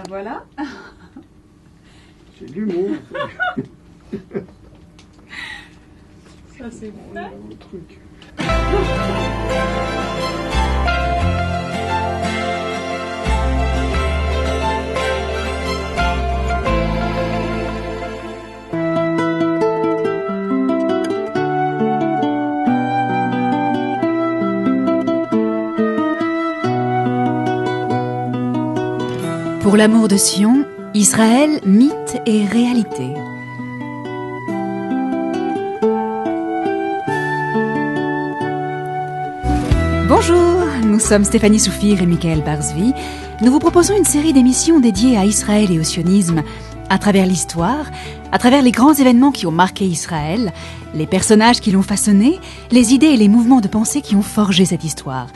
Voilà. C'est de l'humour. Ça, c'est On bon. est dans le truc. Pour l'amour de Sion, Israël, mythe et réalité. Bonjour, nous sommes Stéphanie Soufir et Michael Barzvi. Nous vous proposons une série d'émissions dédiées à Israël et au sionisme, à travers l'histoire, à travers les grands événements qui ont marqué Israël, les personnages qui l'ont façonné, les idées et les mouvements de pensée qui ont forgé cette histoire.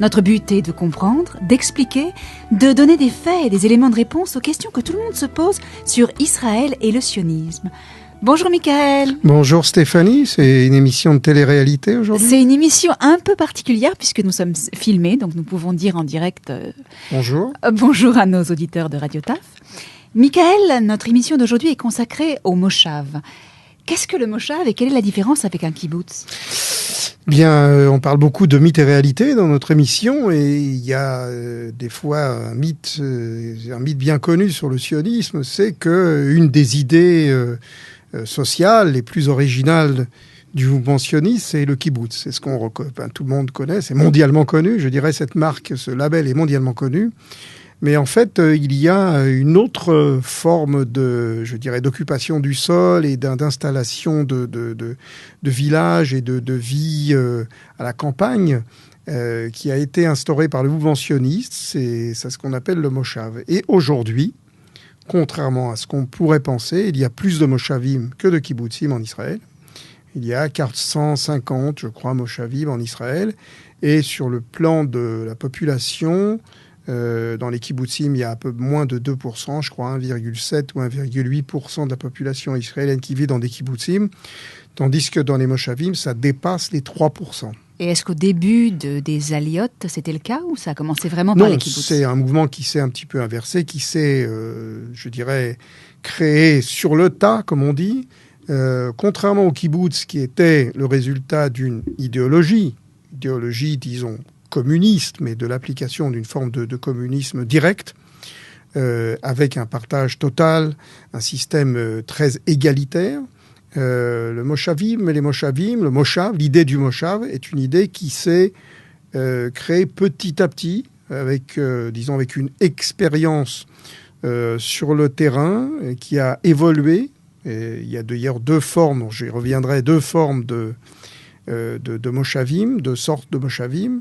Notre but est de comprendre, d'expliquer, de donner des faits et des éléments de réponse aux questions que tout le monde se pose sur Israël et le sionisme. Bonjour Michael. Bonjour Stéphanie, c'est une émission de télé-réalité aujourd'hui. C'est une émission un peu particulière puisque nous sommes filmés, donc nous pouvons dire en direct Bonjour. Bonjour à nos auditeurs de Radio Taf. Michael, notre émission d'aujourd'hui est consacrée au Moshav. Qu'est-ce que le Moshav et quelle est la différence avec un kibbutz ? Bien, on parle beaucoup de mythes et réalités dans notre émission et il y a des fois un mythe bien connu sur le sionisme, c'est que une des idées sociales les plus originales du mouvement sioniste, c'est le kibbutz. C'est ce qu'on tout le monde connaît, c'est mondialement connu. Je dirais cette marque, ce label est mondialement connu. Mais en fait, il y a une autre forme d'occupation du sol et d'installation de villages et de vie à la campagne qui a été instaurée par le mouvement sioniste. C'est ce qu'on appelle le moshav. Et aujourd'hui, contrairement à ce qu'on pourrait penser, il y a plus de moshavim que de kibbutzim en Israël. Il y a 450, je crois, moshavim en Israël. Et sur le plan de la population, dans les kibbutzim, il y a un peu moins de 2%, je crois 1,7 ou 1,8% de la population israélienne qui vit dans des kibbutzim, tandis que dans les moshavim, ça dépasse les 3%. Et est-ce qu'au début des Aliyot, c'était le cas ou ça a commencé vraiment par les kibbutzim ? Non, c'est un mouvement qui s'est un petit peu inversé, qui s'est, créé sur le tas, comme on dit, contrairement au kibbutz qui était le résultat d'une idéologie, disons, communiste, mais de l'application d'une forme de communisme direct, avec un partage total, un système très égalitaire. Le moshav, l'idée du moshav est une idée qui s'est créée petit à petit, avec une expérience sur le terrain qui a évolué. Et il y a d'ailleurs deux formes, j'y reviendrai, deux formes de moshavim, deux sortes de moshavim.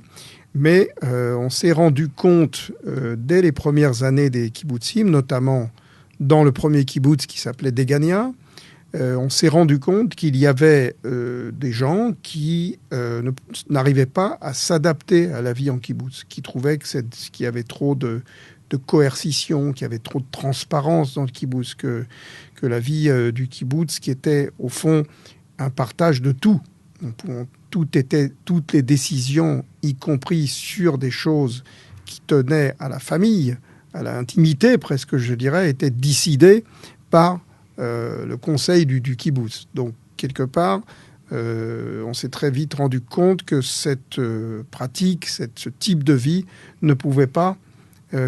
Mais on s'est rendu compte dès les premières années des kibbutzim, notamment dans le premier kibbutz qui s'appelait Degania, on s'est rendu compte qu'il y avait des gens qui n'arrivaient pas à s'adapter à la vie en kibbutz, qui trouvaient qu'il y avait trop de coercition, qu'il y avait trop de transparence dans le kibbutz, que la vie du kibbutz, qui était au fond un partage de tout. Toutes les décisions, y compris sur des choses qui tenaient à la famille, à l'intimité presque, je dirais, étaient décidées par le conseil du kibbutz. Donc, quelque part, on s'est très vite rendu compte que cette pratique, ce type de vie ne pouvait pas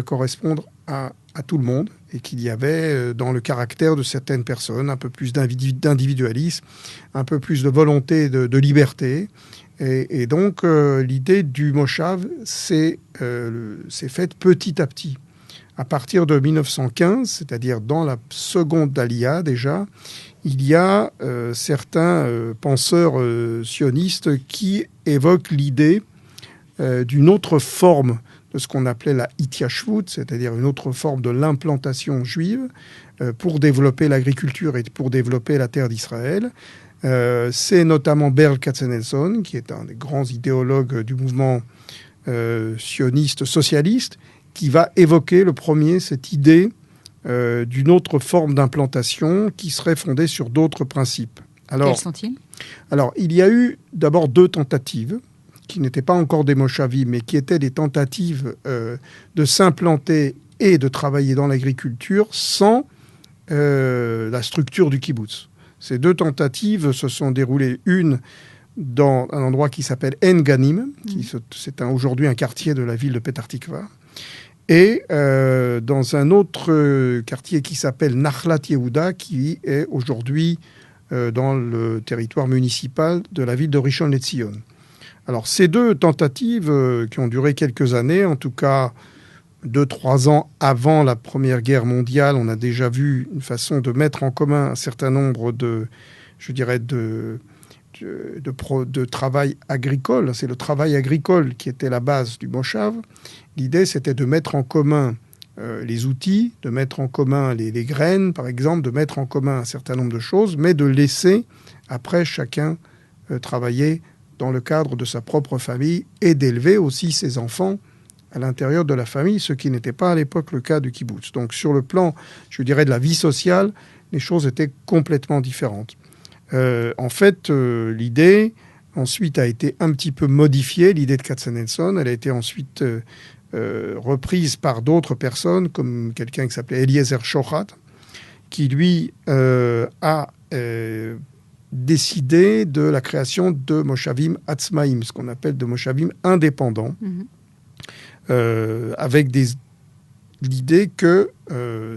correspondre à tout le monde et qu'il y avait dans le caractère de certaines personnes un peu plus d'individualisme, un peu plus de volonté de liberté. Et donc, l'idée du moshav s'est faite petit à petit. À partir de 1915, c'est-à-dire dans la seconde Aliyah déjà, il y a certains penseurs sionistes qui évoquent l'idée d'une autre forme de ce qu'on appelait la Ityashvut, c'est-à-dire une autre forme de l'implantation juive pour développer l'agriculture et pour développer la terre d'Israël. C'est notamment Berl Katzenelson, qui est un des grands idéologues du mouvement sioniste socialiste, qui va évoquer le premier cette idée d'une autre forme d'implantation qui serait fondée sur d'autres principes. Alors, quels sont-ils ? Alors, il y a eu d'abord deux tentatives qui n'étaient pas encore des moshavim, mais qui étaient des tentatives de s'implanter et de travailler dans l'agriculture sans la structure du kibbutz. Ces deux tentatives se sont déroulées, une dans un endroit qui s'appelle En Ganim, c'est aujourd'hui un quartier de la ville de Petah Tikva, et dans un autre quartier qui s'appelle Nachlat Yehuda, qui est aujourd'hui dans le territoire municipal de la ville de Rishon LeZion. Alors ces deux tentatives qui ont duré quelques années, en tout cas 2-3 ans avant la Première Guerre mondiale, on a déjà vu une façon de mettre en commun un certain nombre de travail agricole. C'est le travail agricole qui était la base du Moshav. L'idée, c'était de mettre en commun les outils, de mettre en commun les graines, par exemple, de mettre en commun un certain nombre de choses, mais de laisser après chacun travailler dans le cadre de sa propre famille et d'élever aussi ses enfants à l'intérieur de la famille, ce qui n'était pas à l'époque le cas du kibbutz. Donc sur le plan, je dirais, de la vie sociale, les choses étaient complètement différentes. En fait, l'idée ensuite a été un petit peu modifiée, l'idée de Katzenelson. Elle a été ensuite reprise par d'autres personnes, comme quelqu'un qui s'appelait Eliezer Shochat, qui lui a décidé de la création de Moshavim Atzmaïm, ce qu'on appelle de Moshavim indépendants, avec l'idée que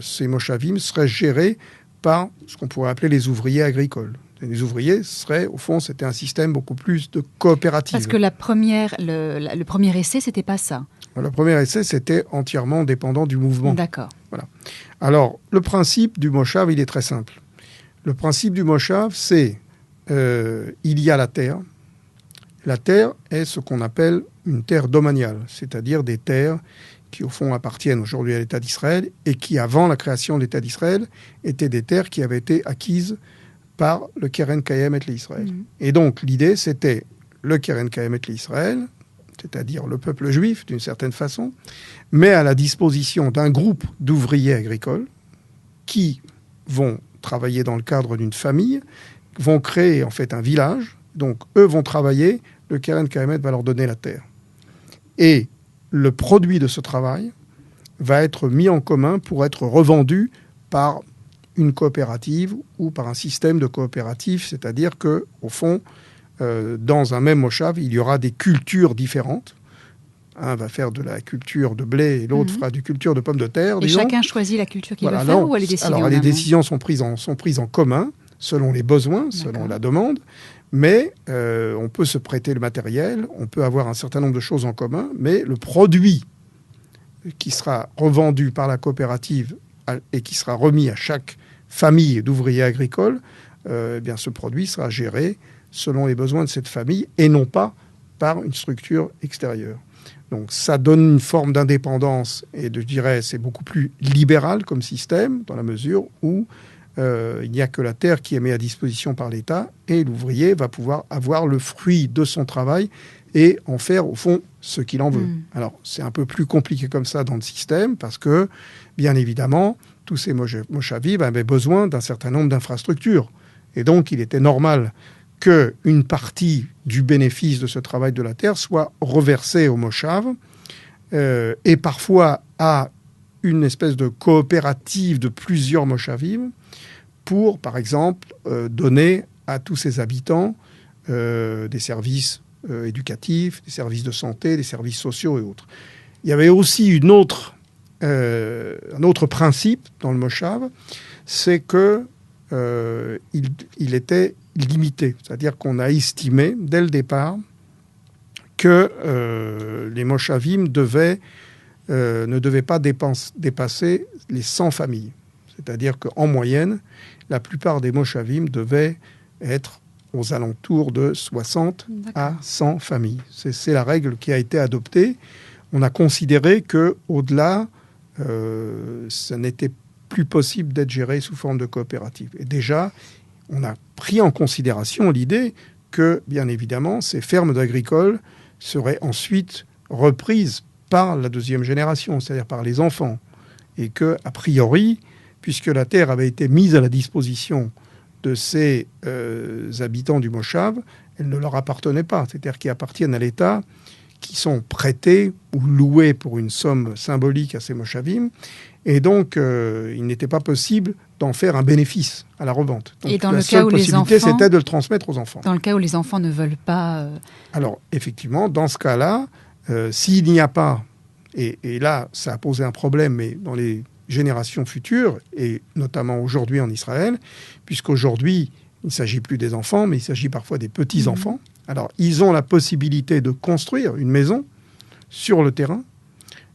ces Moshavim seraient gérés par ce qu'on pourrait appeler les ouvriers agricoles. Les ouvriers seraient, au fond, c'était un système beaucoup plus de coopérative. Parce que le premier essai, c'était pas ça. Le premier essai, c'était entièrement dépendant du mouvement. D'accord. Voilà. Alors, le principe du Moshav, il est très simple. Le principe du Moshav, c'est il y a la terre. La terre est ce qu'on appelle une terre domaniale, c'est-à-dire des terres qui, au fond, appartiennent aujourd'hui à l'État d'Israël et qui, avant la création de l'État d'Israël, étaient des terres qui avaient été acquises par le Keren Kayemet l'Israël. Et donc, l'idée, c'était le Keren Kayemet l'Israël, c'est-à-dire le peuple juif, d'une certaine façon, met à la disposition d'un groupe d'ouvriers agricoles qui vont travailler dans le cadre d'une famille, vont créer en fait un village. Donc, eux vont travailler, le Keren Kayemet va leur donner la terre. Et le produit de ce travail va être mis en commun pour être revendu par une coopérative ou par un système de coopérative, c'est-à-dire que, au fond, dans un même Moshav, il y aura des cultures différentes. Un va faire de la culture de blé et l'autre fera du culture de pommes de terre. Et disons. Chacun choisit la culture qu'il va faire ou elle est décidée Alors, les décisions sont prises en commun, selon les besoins, selon la demande. Mais on peut se prêter le matériel, on peut avoir un certain nombre de choses en commun, mais le produit qui sera revendu par la coopérative et qui sera remis à chaque famille d'ouvriers agricoles, eh bien, ce produit sera géré selon les besoins de cette famille et non pas par une structure extérieure. Donc ça donne une forme d'indépendance et je dirais c'est beaucoup plus libéral comme système dans la mesure où il n'y a que la terre qui est mise à disposition par l'État et l'ouvrier va pouvoir avoir le fruit de son travail et en faire au fond ce qu'il en veut. Alors c'est un peu plus compliqué comme ça dans le système parce que bien évidemment tous ces Moshavim avaient besoin d'un certain nombre d'infrastructures et donc il était normal qu'une partie du bénéfice de ce travail de la terre soit reversée au Moshav et parfois à une espèce de coopérative de plusieurs Moshavim pour, par exemple, donner à tous ces habitants des services éducatifs, des services de santé, des services sociaux et autres. Il y avait aussi un autre principe dans le Moshav, c'est que il était limité. C'est-à-dire qu'on a estimé, dès le départ, que les Moshavim ne devaient pas dépasser les 100 familles. C'est-à-dire qu'en moyenne, la plupart des Moshavim devaient être aux alentours de 60 à 100 familles. C'est la règle qui a été adoptée. On a considéré qu'au-delà, ça n'était plus possible d'être géré sous forme de coopérative. Et déjà, on a pris en considération l'idée que, bien évidemment, ces fermes agricoles seraient ensuite reprises par la deuxième génération, c'est-à-dire par les enfants. Et que, a priori, puisque la terre avait été mise à la disposition de ces habitants du Moshav, elle ne leur appartenait pas. C'est-à-dire qu'ils appartiennent à l'État qui sont prêtés ou loués pour une somme symbolique à ces moshavim. Et donc, il n'était pas possible d'en faire un bénéfice à la revente. Donc, et dans la le seule cas où possibilité, les enfants, c'était de le transmettre aux enfants. Dans le cas où les enfants ne veulent pas... Alors, effectivement, dans ce cas-là, s'il n'y a pas, et là, ça a posé un problème, mais dans les générations futures, et notamment aujourd'hui en Israël, puisqu'aujourd'hui, il ne s'agit plus des enfants, mais il s'agit parfois des petits-enfants. Alors, ils ont la possibilité de construire une maison sur le terrain,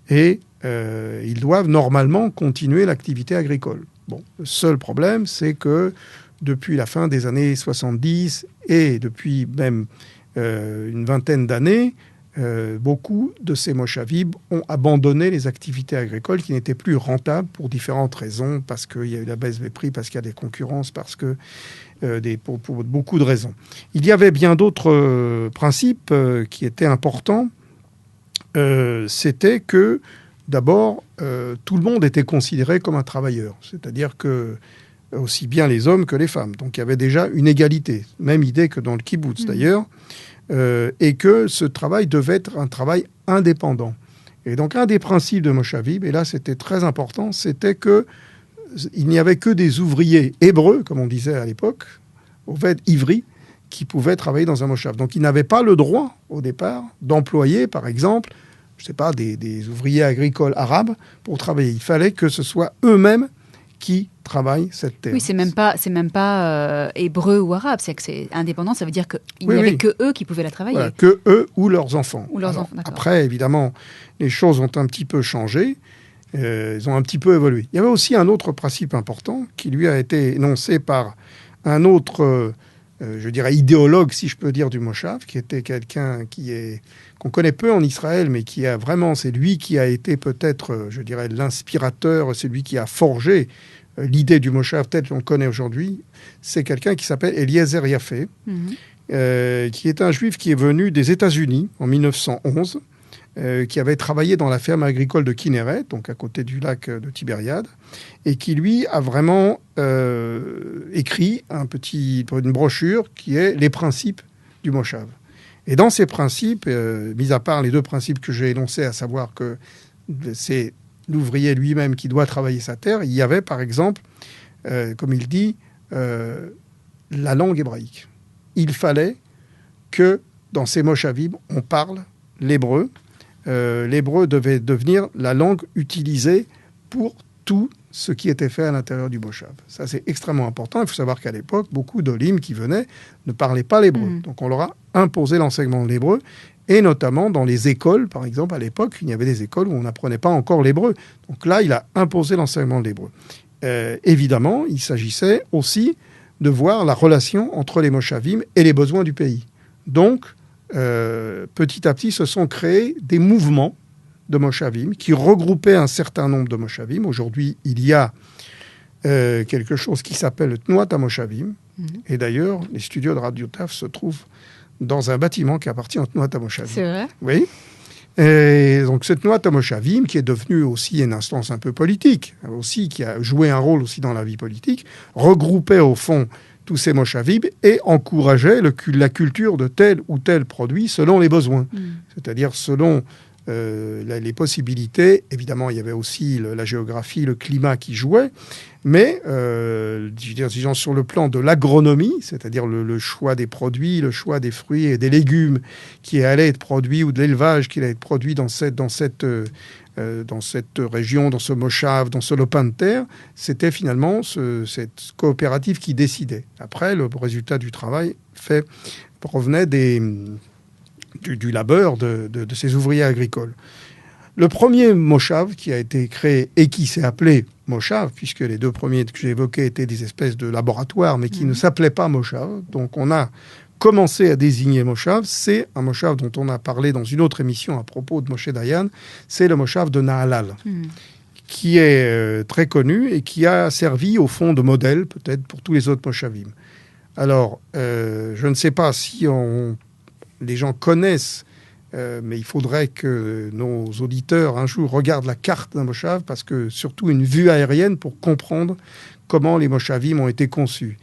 et ils doivent normalement continuer l'activité agricole. Bon, le seul problème, c'est que depuis la fin des années 70 et depuis même une vingtaine d'années, beaucoup de ces moshavim ont abandonné les activités agricoles qui n'étaient plus rentables pour différentes raisons, parce qu'il y a eu la baisse des prix, parce qu'il y a des concurrences, parce que pour beaucoup de raisons. Il y avait bien d'autres principes qui étaient importants. C'était que d'abord, tout le monde était considéré comme un travailleur, c'est-à-dire que aussi bien les hommes que les femmes. Donc il y avait déjà une égalité, même idée que dans le kibbutz d'ailleurs, et que ce travail devait être un travail indépendant. Et donc un des principes de moshavim, et là c'était très important, c'était que il n'y avait que des ouvriers hébreux, comme on disait à l'époque, au fait ivri, qui pouvaient travailler dans un moshav. Donc ils n'avaient pas le droit au départ d'employer, par exemple, je ne sais pas, des ouvriers agricoles arabes pour travailler. Il fallait que ce soit eux-mêmes qui travaillent cette terre. Oui, c'est même pas hébreu ou arabe, c'est que c'est indépendant, ça veut dire qu'il n'y avait que eux qui pouvaient la travailler. Voilà, que eux ou leurs enfants. Alors, après, évidemment, les choses ont un petit peu changé, ils ont un petit peu évolué. Il y avait aussi un autre principe important qui lui a été énoncé par un autre, je dirais, idéologue, si je peux dire, du moshav, qui était quelqu'un qu'on connaît peu en Israël, mais qui a vraiment, c'est lui qui a été peut-être, je dirais, l'inspirateur, c'est lui qui a forgé l'idée du moshav tel qu'on le connaît aujourd'hui. C'est quelqu'un qui s'appelle Eliezer Yafé, qui est un juif qui est venu des États-Unis en 1911, qui avait travaillé dans la ferme agricole de Kinneret, donc à côté du lac de Tibériade, et qui, lui, a vraiment écrit une brochure qui est les principes du moshav. Et dans ces principes, mis à part les deux principes que j'ai énoncés, à savoir que c'est l'ouvrier lui-même qui doit travailler sa terre, il y avait, par exemple, comme il dit, la langue hébraïque. Il fallait que, dans ces moshavim, on parle l'hébreu. L'hébreu devait devenir la langue utilisée pour tout ce qui était fait à l'intérieur du moshav. Ça, c'est extrêmement important. Il faut savoir qu'à l'époque, beaucoup d'olim qui venaient ne parlaient pas l'hébreu. Donc, on leur a imposé l'enseignement de l'hébreu. Et notamment dans les écoles, par exemple, à l'époque, il y avait des écoles où on n'apprenait pas encore l'hébreu. Donc là, il a imposé l'enseignement de l'hébreu. Évidemment, il s'agissait aussi de voir la relation entre les moshavim et les besoins du pays. Donc, petit à petit, se sont créés des mouvements de moshavim qui regroupaient un certain nombre de moshavim. Aujourd'hui, il y a quelque chose qui s'appelle le Tnuat HaMoshavim. Et d'ailleurs, les studios de Radio Taf se trouvent dans un bâtiment qui appartient au Tnuat HaMoshavim. C'est vrai ? Oui. Et donc, ce Tnuat HaMoshavim, qui est devenu aussi une instance un peu politique, aussi, qui a joué un rôle aussi dans la vie politique, regroupait au fond tous ces moshavim et encourageait la culture de tel ou tel produit selon les besoins. C'est-à-dire selon les possibilités. Évidemment, il y avait aussi la géographie, le climat qui jouait, mais disons, sur le plan de l'agronomie, c'est-à-dire le choix des produits, le choix des fruits et des légumes qui allaient être produits ou de l'élevage qui allait être produit dans cette région, dans ce moshav, dans ce lopin de terre, c'était finalement cette coopérative qui décidait. Après, le résultat du travail provenait du labeur de ces ouvriers agricoles. Le premier moshav qui a été créé et qui s'est appelé moshav, puisque les deux premiers que j'ai évoqués étaient des espèces de laboratoires, mais qui ne s'appelaient pas moshav, donc on a commencé à désigner moshav, c'est un moshav dont on a parlé dans une autre émission à propos de Moshe Dayan, c'est le moshav de Nahalal, qui est très connu et qui a servi au fond de modèle peut-être pour tous les autres moshavim. Alors, je ne sais pas si les gens connaissent, mais il faudrait que nos auditeurs un jour regardent la carte d'un moshav, parce que surtout une vue aérienne pour comprendre comment les moshavim ont été conçus.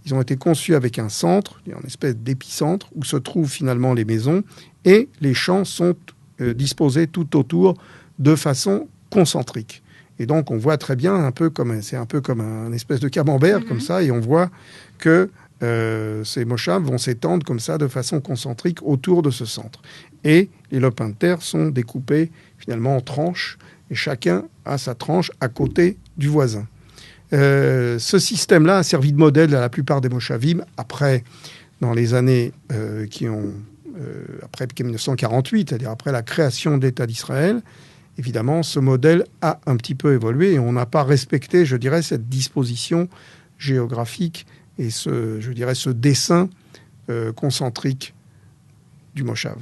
ils ont été conçus avec un centre, une espèce d'épicentre, où se trouvent finalement les maisons, et les champs sont disposés tout autour de façon concentrique. Et donc, on voit très bien, c'est un peu comme un espèce de camembert, comme ça, et on voit que ces moshav vont s'étendre comme ça, de façon concentrique, autour de ce centre. Et les lopins de terre sont découpés, finalement, en tranches, et chacun a sa tranche à côté du voisin. Ce système-là a servi de modèle à la plupart des moshavim. Après, dans les années après 1948, c'est-à-dire après la création de l'État d'Israël, évidemment, ce modèle a un petit peu évolué et on n'a pas respecté, je dirais, cette disposition géographique et ce dessin concentrique du moshav.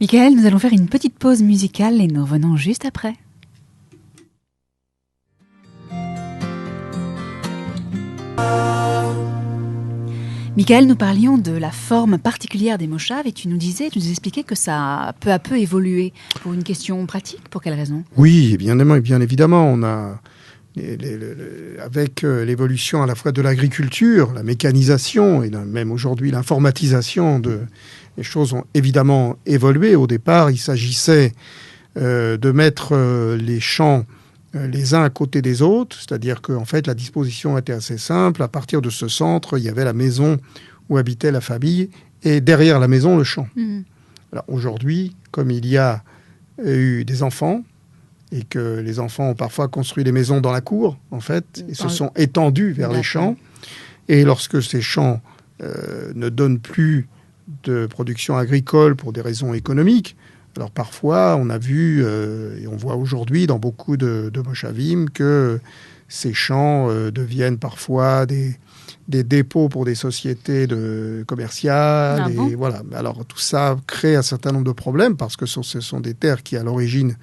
Michael, nous allons faire une petite pause musicale et nous revenons juste après. Michael, nous parlions de la forme particulière des moshav et tu nous expliquais que ça a peu à peu évolué. Pour une question pratique, pour quelle raison ? Oui, bien évidemment, on a, avec l'évolution à la fois de l'agriculture, la mécanisation et même aujourd'hui l'informatisation, les choses ont évidemment évolué. Au départ, il s'agissait de mettre les champs les uns à côté des autres, c'est-à-dire qu'en fait la disposition était assez simple. À partir de ce centre, il y avait la maison où habitait la famille et derrière la maison le champ. Alors aujourd'hui, comme il y a eu des enfants et que les enfants ont parfois construit des maisons dans la cour, en fait, et se sont étendus vers les champs, et lorsque ces champs ne donnent plus de production agricole pour des raisons économiques, alors parfois, on a vu, et on voit aujourd'hui dans beaucoup de moshavim, que ces champs deviennent parfois des dépôts pour des sociétés commerciales. Et voilà. Alors tout ça crée un certain nombre de problèmes, parce que ce sont des terres qui, à l'origine,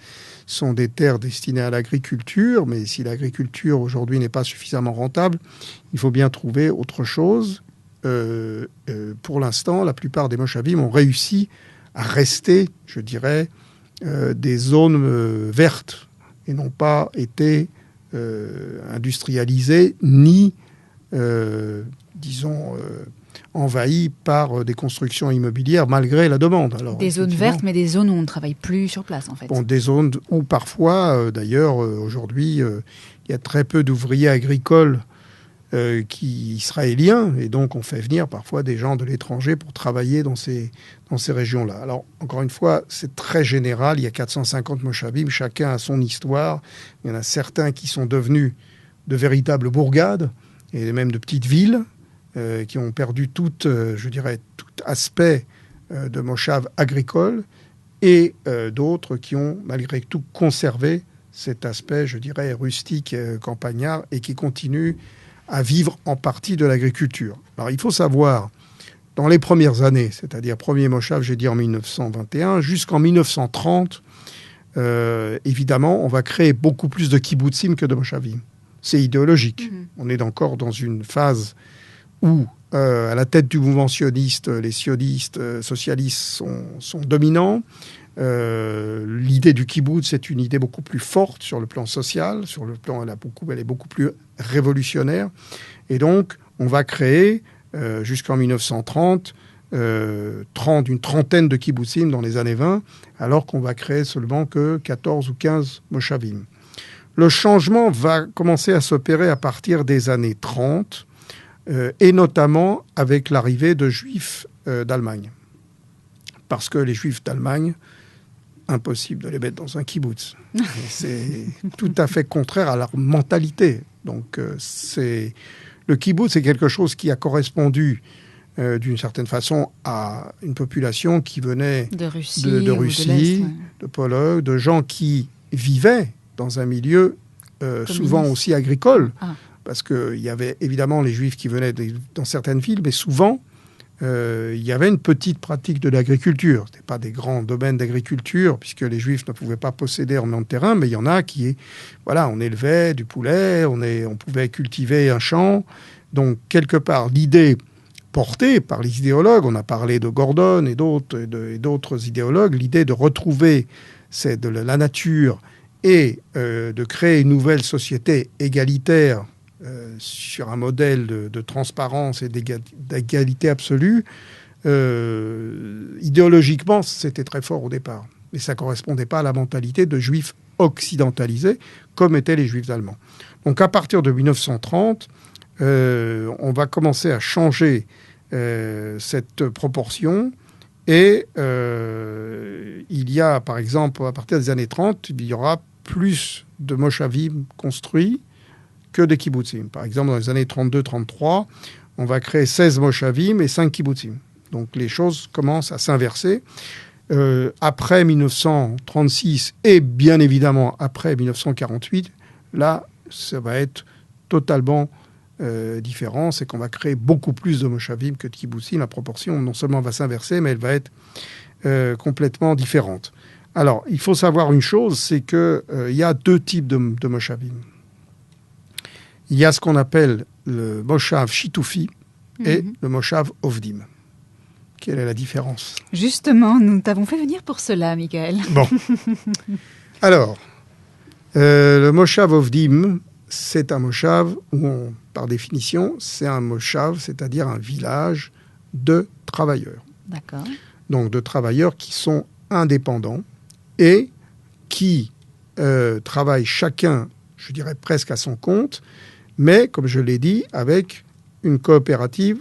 sont des terres destinées à l'agriculture. Mais si l'agriculture, aujourd'hui, n'est pas suffisamment rentable, il faut bien trouver autre chose. Pour l'instant, la plupart des moshavim ont réussi à rester, je dirais, des zones vertes et n'ont pas été industrialisées ni, envahies par des constructions immobilières malgré la demande. Alors, des zones vertes, mais des zones où on ne travaille plus sur place, en fait. Bon, des zones où parfois, d'ailleurs, aujourd'hui, il y a très peu d'ouvriers agricoles israéliens, et donc on fait venir parfois des gens de l'étranger pour travailler dans ces régions-là. Alors, encore une fois, c'est très général, il y a 450 moshavim, chacun a son histoire. Il y en a certains qui sont devenus de véritables bourgades, et même de petites villes, qui ont perdu tout aspect de moshav agricole, et d'autres qui ont malgré tout conservé cet aspect, je dirais, rustique, campagnard, et qui continuent à vivre en partie de l'agriculture. Alors, il faut savoir, dans les premières années, c'est-à-dire premier moshav, j'ai dit en 1921, jusqu'en 1930, évidemment, on va créer beaucoup plus de kibbutzim que de moshavim. C'est idéologique. On est encore dans une phase où, à la tête du mouvement sioniste, les sionistes socialistes sont dominants. L'idée du kibbutz est une idée beaucoup plus forte sur le plan social, sur le plan elle est beaucoup plus révolutionnaire, et donc on va créer jusqu'en 1930 une trentaine de kibbutzim dans les années 20, alors qu'on va créer seulement que 14 ou 15 moshavim. Le changement va commencer à s'opérer à partir des années 30, et notamment avec l'arrivée de juifs d'Allemagne, parce que les juifs d'Allemagne, impossible de les mettre dans un kibbutz. C'est tout à fait contraire à leur mentalité. Donc, le kibbutz, c'est quelque chose qui a correspondu d'une certaine façon à une population qui venait de Russie, de Pologne, de gens qui vivaient dans un milieu souvent aussi agricole. Parce qu'il y avait évidemment les juifs qui venaient dans certaines villes, mais souvent, il y avait une petite pratique de l'agriculture. Ce n'était pas des grands domaines d'agriculture, puisque les juifs ne pouvaient pas posséder énormément de terrain, mais il y en a qui, on élevait du poulet, on pouvait cultiver un champ. Donc, quelque part, l'idée portée par les idéologues, on a parlé de Gordon et d'autres idéologues, l'idée de retrouver la nature et de créer une nouvelle société égalitaire sur un modèle de transparence et d'égalité absolue, idéologiquement, c'était très fort au départ. Mais ça ne correspondait pas à la mentalité de juifs occidentalisés, comme étaient les juifs allemands. Donc à partir de 1930, on va commencer à changer cette proportion. Et il y a, par exemple, à partir des années 30, il y aura plus de moshavim construits que de kibbutzim. Par exemple, dans les années 32-33, on va créer 16 moshavim et 5 kibbutzim. Donc les choses commencent à s'inverser. Après 1936 et bien évidemment après 1948, là, ça va être totalement différent. C'est qu'on va créer beaucoup plus de moshavim que de kibbutzim. La proportion non seulement va s'inverser, mais elle va être complètement différente. Alors, il faut savoir une chose, c'est qu'il y a deux types de moshavim. Il y a ce qu'on appelle le moshav shitufi et le moshav ovdim. Quelle est la différence ? Justement, nous t'avons fait venir pour cela, Michael. Bon. Alors, le moshav ovdim, c'est un moshav où, par définition, c'est un moshav, c'est-à-dire un village de travailleurs. D'accord. Donc, de travailleurs qui sont indépendants et qui travaillent chacun, je dirais presque à son compte, mais, comme je l'ai dit, avec une coopérative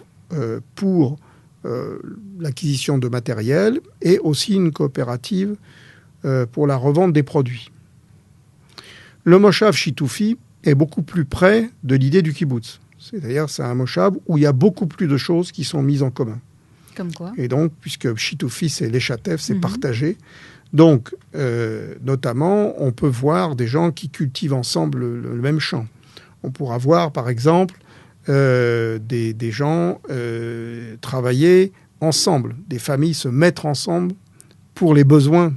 pour l'acquisition de matériel et aussi une coopérative pour la revente des produits. Le moshav shitufi est beaucoup plus près de l'idée du kibbutz. C'est-à-dire, c'est un moshav où il y a beaucoup plus de choses qui sont mises en commun. Comme quoi ? Et donc, puisque shitufi, c'est l'échatef, c'est partagé. Donc, notamment, on peut voir des gens qui cultivent ensemble le même champ. On pourra voir, par exemple, des gens travailler ensemble, des familles se mettre ensemble pour les besoins.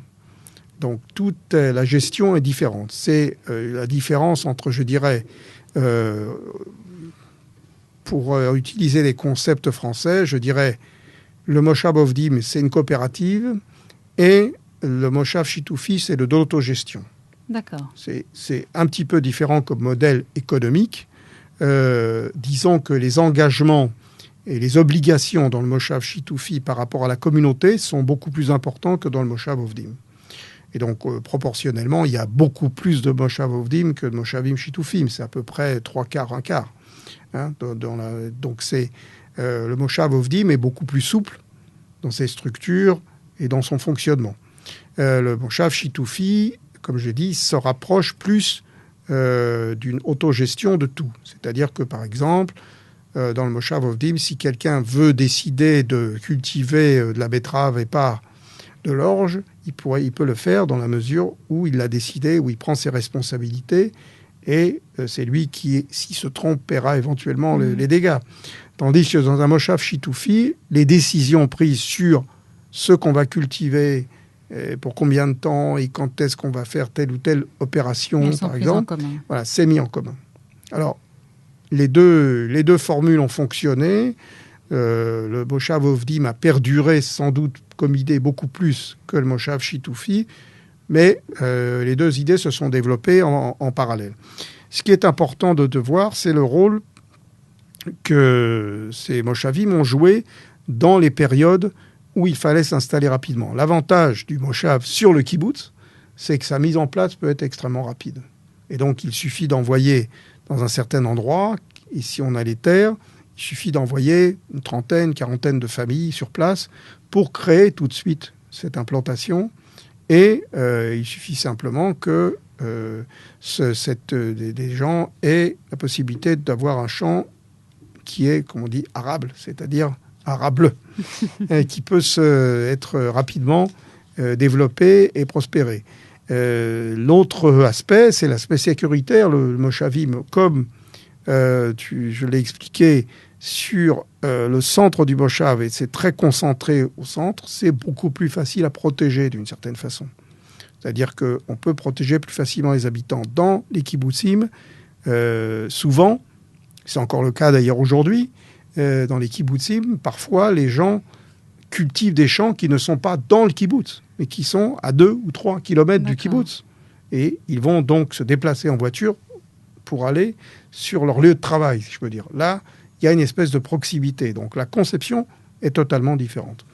Donc, toute la gestion est différente. C'est la différence entre, je dirais, pour utiliser les concepts français, je dirais, le moshav ovdim, c'est une coopérative, et le moshav shitufi, c'est de l'autogestion. D'accord. C'est un petit peu différent comme modèle économique. Disons que les engagements et les obligations dans le moshav shitufi par rapport à la communauté sont beaucoup plus importants que dans le moshav ovdim. Et donc, proportionnellement, il y a beaucoup plus de moshav ovdim que de moshavim shitufim. C'est à peu près 3/4, 1/4. Hein, donc, le moshav ovdim est beaucoup plus souple dans ses structures et dans son fonctionnement. Le moshav shitufi, comme je dis, se rapproche plus d'une autogestion de tout. C'est-à-dire que, par exemple, dans le moshav ovdim, si quelqu'un veut décider de cultiver de la betterave et pas de l'orge, il peut le faire dans la mesure où il l'a décidé, où il prend ses responsabilités, et c'est lui qui, s'il se trompe, paiera éventuellement les dégâts. Tandis que dans un moshav shitufi, les décisions prises sur ce qu'on va cultiver, pour combien de temps et quand est-ce qu'on va faire telle ou telle opération, par exemple, voilà, c'est mis en commun. Alors, les deux formules ont fonctionné. Le moshav ovdim a perduré sans doute comme idée beaucoup plus que le moshav shitufi, mais les deux idées se sont développées en parallèle. Ce qui est important de voir, c'est le rôle que ces moshavim ont joué dans les périodes où il fallait s'installer rapidement. L'avantage du moshav sur le kibbutz, c'est que sa mise en place peut être extrêmement rapide. Et donc, il suffit d'envoyer dans un certain endroit, et si on a les terres, il suffit d'envoyer une trentaine, quarantaine de familles sur place pour créer tout de suite cette implantation. Et il suffit simplement que des gens aient la possibilité d'avoir un champ qui est, comme on dit, arable, c'est-à-dire arable, qui peut être rapidement développé et prospérer. L'autre aspect, c'est l'aspect sécuritaire. Le moshavim, comme je l'ai expliqué, sur le centre du moshav, et c'est très concentré au centre, c'est beaucoup plus facile à protéger d'une certaine façon. C'est-à-dire qu'on peut protéger plus facilement les habitants. Dans les kibbutzim, souvent, c'est encore le cas d'ailleurs aujourd'hui, dans les kibbutzim, parfois les gens cultivent des champs qui ne sont pas dans le kibbutz, mais qui sont à 2 ou 3 kilomètres du kibbutz. Et ils vont donc se déplacer en voiture pour aller sur leur lieu de travail, si je peux dire. Là, il y a une espèce de proximité. Donc la conception est totalement différente.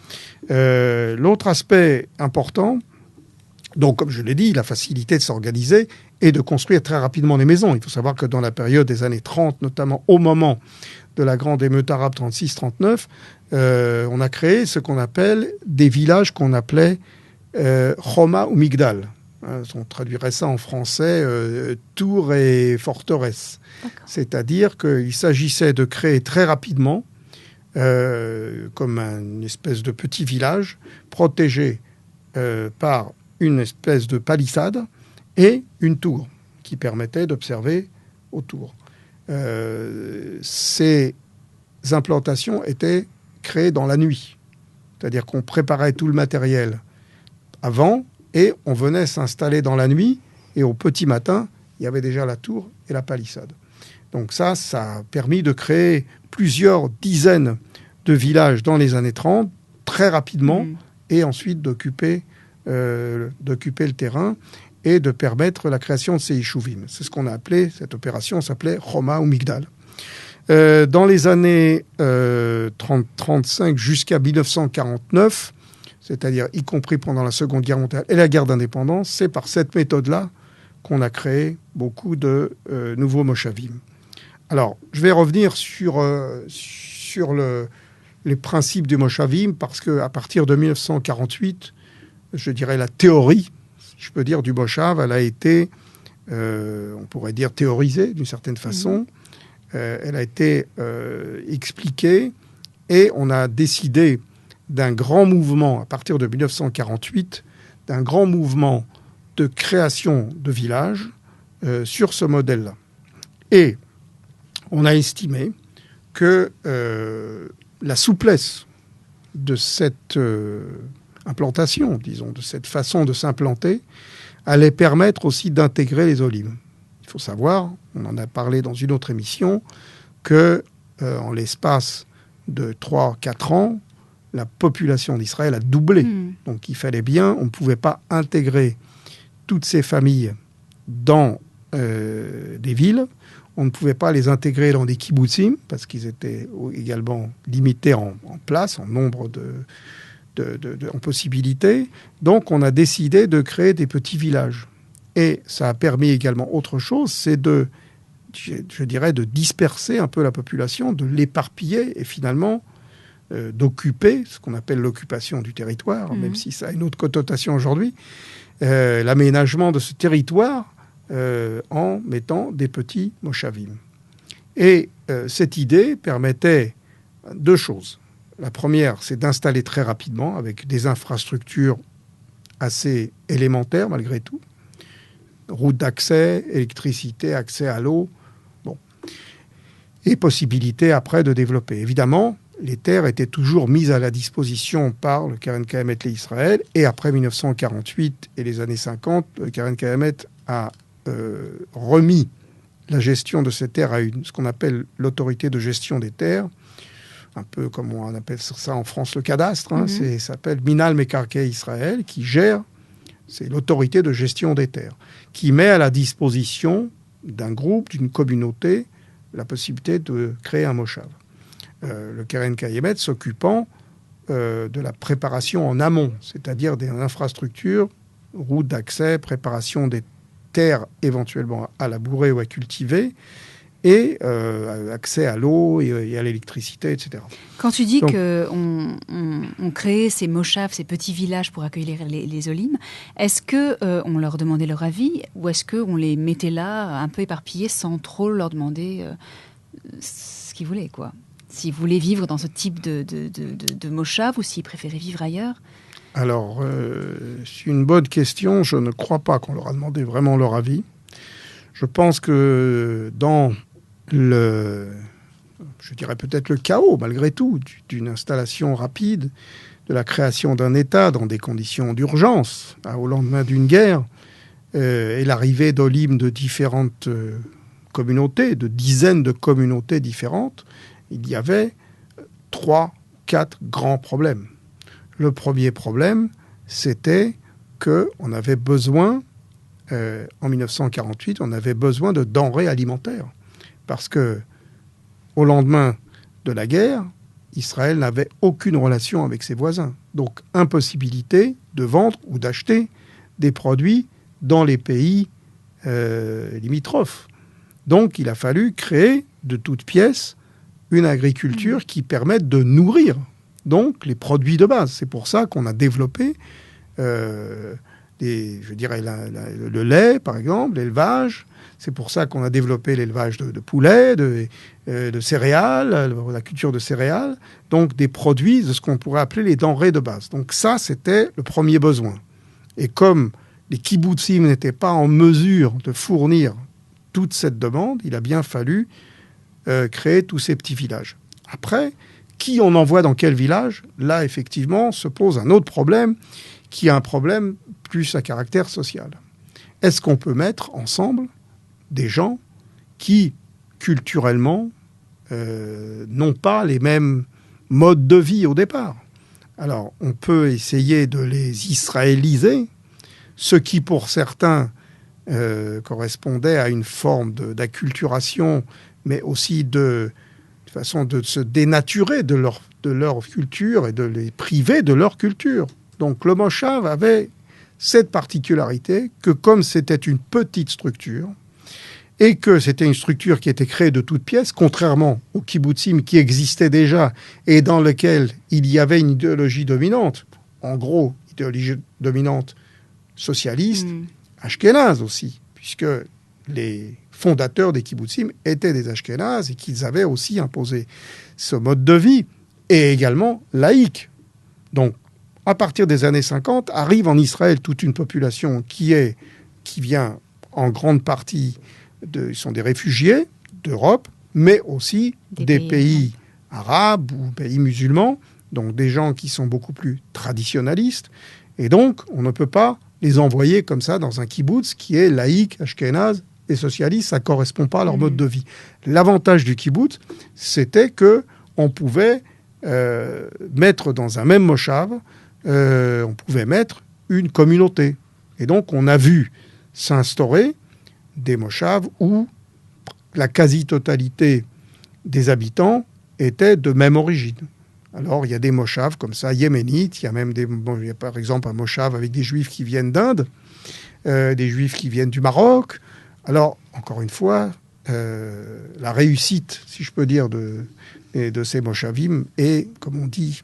L'autre aspect important, donc comme je l'ai dit, la facilité de s'organiser et de construire très rapidement des maisons. Il faut savoir que dans la période des années 30, notamment au moment de la grande émeute arabe 36-39, on a créé ce qu'on appelle des villages qu'on appelait Choma ou Migdal. On traduirait ça en français tour et forteresse. D'accord. C'est-à-dire qu'il s'agissait de créer très rapidement, comme une espèce de petit village, protégé par une espèce de palissade et une tour qui permettait d'observer autour. Ces implantations étaient créées dans la nuit. C'est-à-dire qu'on préparait tout le matériel avant et on venait s'installer dans la nuit et au petit matin, il y avait déjà la tour et la palissade. Donc ça a permis de créer plusieurs dizaines de villages dans les années 30, très rapidement, et ensuite d'occuper le terrain et de permettre la création de ces Yishuvim. C'est ce qu'on a appelé, cette opération s'appelait Choma ou Migdal. Dans les années 30-35 jusqu'à 1949, c'est-à-dire y compris pendant la Seconde Guerre mondiale et la guerre d'indépendance, c'est par cette méthode-là qu'on a créé beaucoup de nouveaux moshavim. Alors, je vais revenir sur les principes du moshavim, parce qu'à partir de 1948, je dirais la théorie, si je peux dire, du moshav, elle a été, on pourrait dire, théorisée d'une certaine façon. Elle a été expliquée et on a décidé d'un grand mouvement, à partir de 1948, d'un grand mouvement de création de villages sur ce modèle-là. Et on a estimé que la souplesse de cette implantation, disons, de cette façon de s'implanter, allait permettre aussi d'intégrer les olim. Il faut savoir, on en a parlé dans une autre émission, que en l'espace de 3-4 ans, la population d'Israël a doublé. Donc il fallait bien, on ne pouvait pas intégrer toutes ces familles dans des villes, on ne pouvait pas les intégrer dans des kibbutzim, parce qu'ils étaient également limités en place, en nombre en possibilités. Donc on a décidé de créer des petits villages. Et ça a permis également autre chose, c'est je dirais, de disperser un peu la population, de l'éparpiller et finalement d'occuper, ce qu'on appelle l'occupation du territoire, même si ça a une autre connotation aujourd'hui, l'aménagement de ce territoire en mettant des petits moshavim. Et cette idée permettait deux choses. La première, c'est d'installer très rapidement, avec des infrastructures assez élémentaires malgré tout, route d'accès, électricité, accès à l'eau, et possibilité après de développer. Évidemment, les terres étaient toujours mises à la disposition par le Keren Kayemet l'Israël, et après 1948 et les années 50, le Keren Kayemet a remis la gestion de ces terres à ce qu'on appelle l'autorité de gestion des terres, un peu comme on appelle ça en France le cadastre, ça s'appelle Minal Mekarkei Israël, qui gère, c'est l'autorité de gestion des terres, qui met à la disposition d'un groupe, d'une communauté, la possibilité de créer un moshav. Le Keren Kayemet s'occupant de la préparation en amont, c'est-à-dire des infrastructures, routes d'accès, préparation des terres éventuellement à labourer ou à cultiver, et accès à l'eau et à l'électricité, etc. Quand tu dis qu'on créait ces moshavs, ces petits villages pour accueillir les olim, est-ce qu'on leur demandait leur avis ou est-ce qu'on les mettait là, un peu éparpillés, sans trop leur demander ce qu'ils voulaient, quoi ? S'ils voulaient vivre dans ce type de moshav ou s'ils préféraient vivre ailleurs ? Alors, c'est une bonne question. Je ne crois pas qu'on leur a demandé vraiment leur avis. Je pense que dans je dirais peut-être le chaos, malgré tout, d'une installation rapide, de la création d'un État dans des conditions d'urgence, au lendemain d'une guerre, et l'arrivée d'olim de différentes communautés, de dizaines de communautés différentes, il y avait 3-4 grands problèmes. Le premier problème, c'était qu'on avait besoin en 1948, on avait besoin de denrées alimentaires. Parce que, au lendemain de la guerre, Israël n'avait aucune relation avec ses voisins. Donc, impossibilité de vendre ou d'acheter des produits dans les pays limitrophes. Donc, il a fallu créer de toutes pièces une agriculture qui permette de nourrir donc les produits de base. C'est pour ça qu'on a développé le lait, par exemple, l'élevage. C'est pour ça qu'on a développé l'élevage de poulets, de céréales, la culture de céréales, donc des produits de ce qu'on pourrait appeler les denrées de base. Donc ça, c'était le premier besoin. Et comme les kibbutzim n'étaient pas en mesure de fournir toute cette demande, il a bien fallu créer tous ces petits villages. Après, qui on envoie dans quel village? Là, effectivement, se pose un autre problème, qui est un problème plus à caractère social. Est-ce qu'on peut mettre ensemble des gens qui, culturellement, n'ont pas les mêmes modes de vie au départ? Alors, on peut essayer de les israéliser, ce qui, pour certains, correspondait à une forme d'acculturation, mais aussi de façon de se dénaturer de leur culture et de les priver de leur culture. Donc le Moshav avait cette particularité que comme c'était une petite structure et que c'était une structure qui était créée de toutes pièces, contrairement aux kibbutzim qui existaient déjà et dans lesquels il y avait une idéologie dominante, en gros, idéologie dominante socialiste, ashkénaze aussi, puisque les fondateurs des kibbutzim étaient des ashkénazes et qu'ils avaient aussi imposé ce mode de vie, et également laïque. Donc, à partir des années 50, arrive en Israël toute une population qui vient en grande partie, ils sont des réfugiés d'Europe, mais aussi des pays arabes ou pays musulmans, donc des gens qui sont beaucoup plus traditionnalistes, et donc on ne peut pas les envoyer comme ça dans un kibbutz qui est laïque, ashkénaze et socialiste, ça ne correspond pas à leur mode de vie. L'avantage du kibbutz, c'était qu'on pouvait mettre dans un même moshav, on pouvait mettre une communauté. Et donc, on a vu s'instaurer des moshavs où la quasi-totalité des habitants étaient de même origine. Alors, il y a des moshavs comme ça, yéménites, il y a par exemple un moshav avec des juifs qui viennent d'Inde, des juifs qui viennent du Maroc. Alors, encore une fois, la réussite, si je peux dire, de ces moshavim est, comme on dit,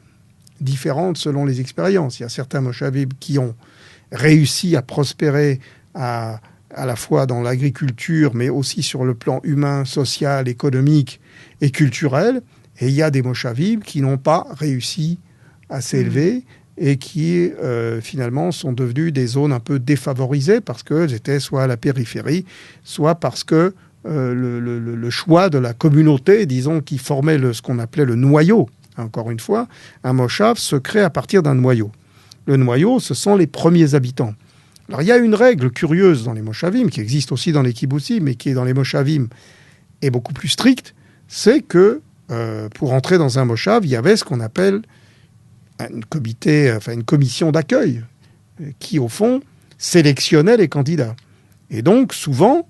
différente selon les expériences. Il y a certains moshavim qui ont réussi à prospérer à la fois dans l'agriculture, mais aussi sur le plan humain, social, économique et culturel. Et il y a des moshavim qui n'ont pas réussi à s'élever et qui, finalement, sont devenus des zones un peu défavorisées parce qu'elles étaient soit à la périphérie, soit parce que le choix de la communauté, disons, qui formait ce qu'on appelait le noyau. Encore une fois, un moshav se crée à partir d'un noyau. Le noyau, ce sont les premiers habitants. Alors, il y a une règle curieuse dans les moshavim, qui existe aussi dans les kibbutzim, mais qui est dans les moshavim est beaucoup plus stricte, c'est que pour entrer dans un moshav, il y avait ce qu'on appelle une commission d'accueil qui, au fond, sélectionnait les candidats. Et donc, souvent,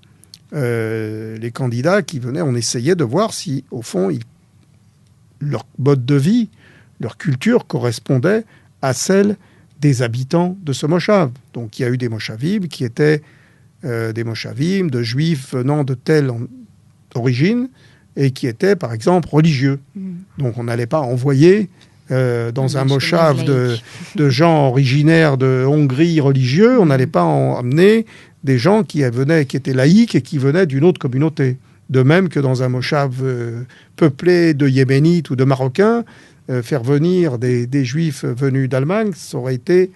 les candidats qui venaient, on essayait de voir si, au fond, leur mode de vie, leur culture correspondait à celle des habitants de ce moshav. Donc, il y a eu des moshavim qui étaient des moshavim de juifs venant de telle origine et qui étaient, par exemple, religieux. Donc, on n'allait pas envoyer dans un moshav de gens originaires de Hongrie religieux, on n'allait pas amener des gens qui étaient laïcs et qui venaient d'une autre communauté. De même que dans un moshav peuplé de Yéménites ou de Marocains, faire venir des Juifs venus d'Allemagne, ça aurait été